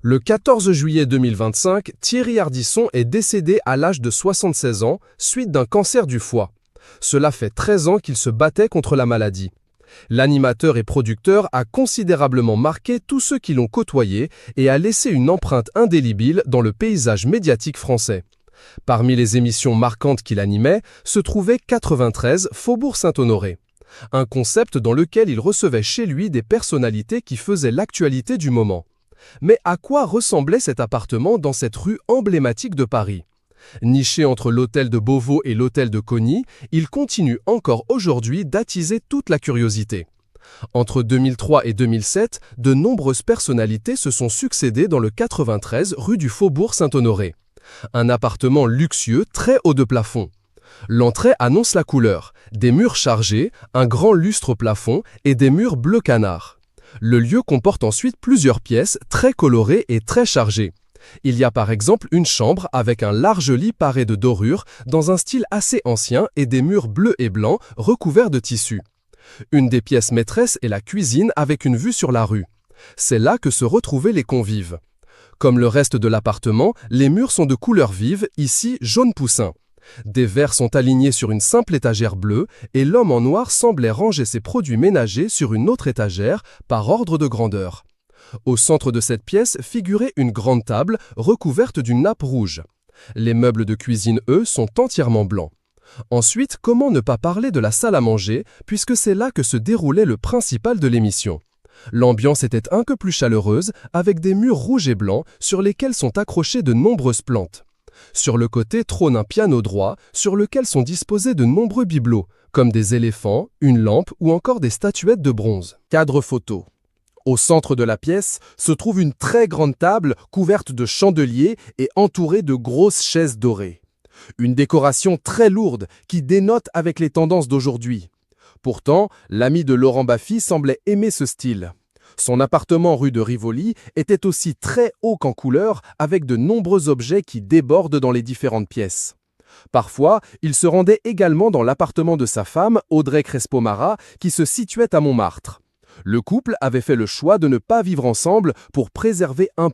Le 14 juillet 2025, Thierry Ardisson est décédé à l'âge de 76 ans, suite d'un cancer du foie. Cela fait 13 ans qu'il se battait contre la maladie. L'animateur et producteur a considérablement marqué tous ceux qui l'ont côtoyé et a laissé une empreinte indélébile dans le paysage médiatique français. Parmi les émissions marquantes qu'il animait se trouvait 93 Faubourg Saint-Honoré, un concept dans lequel il recevait chez lui des personnalités qui faisaient l'actualité du moment. Mais à quoi ressemblait cet appartement dans cette rue emblématique de Paris? Niché entre l'hôtel de Beauvau et l'hôtel de Cogny, il continue encore aujourd'hui d'attiser toute la curiosité. Entre 2003 et 2007, de nombreuses personnalités se sont succédées dans le 93 rue du Faubourg Saint-Honoré. Un appartement luxueux très haut de plafond. L'entrée annonce la couleur, des murs chargés, un grand lustre au plafond et des murs bleu canard. Le lieu comporte ensuite plusieurs pièces très colorées et très chargées. Il y a par exemple une chambre avec un large lit paré de dorures dans un style assez ancien et des murs bleus et blancs recouverts de tissu. Une des pièces maîtresses est la cuisine avec une vue sur la rue. C'est là que se retrouvaient les convives. Comme le reste de l'appartement, les murs sont de couleur vive, ici jaune poussin. Des verres sont alignés sur une simple étagère bleue et l'homme en noir semblait ranger ses produits ménagers sur une autre étagère par ordre de grandeur. Au centre de cette pièce figurait une grande table recouverte d'une nappe rouge. Les meubles de cuisine, eux, sont entièrement blancs. Ensuite, comment ne pas parler de la salle à manger, puisque c'est là que se déroulait le principal de l'émission. L'ambiance était un peu plus chaleureuse, avec des murs rouges et blancs sur lesquels sont accrochées de nombreuses plantes. Sur le côté trône un piano droit sur lequel sont disposés de nombreux bibelots, comme des éléphants, une lampe ou encore des statuettes de bronze. Cadre photo. Au centre de la pièce se trouve une très grande table couverte de chandeliers et entourée de grosses chaises dorées. Une décoration très lourde qui dénote avec les tendances d'aujourd'hui. Pourtant, l'ami de Laurent Baffy semblait aimer ce style. Son appartement rue de Rivoli était aussi très haut qu'en couleur, avec de nombreux objets qui débordent dans les différentes pièces. Parfois, il se rendait également dans l'appartement de sa femme, Audrey Crespo-Mara, qui se situait à Montmartre. Le couple avait fait le choix de ne pas vivre ensemble pour préserver un peu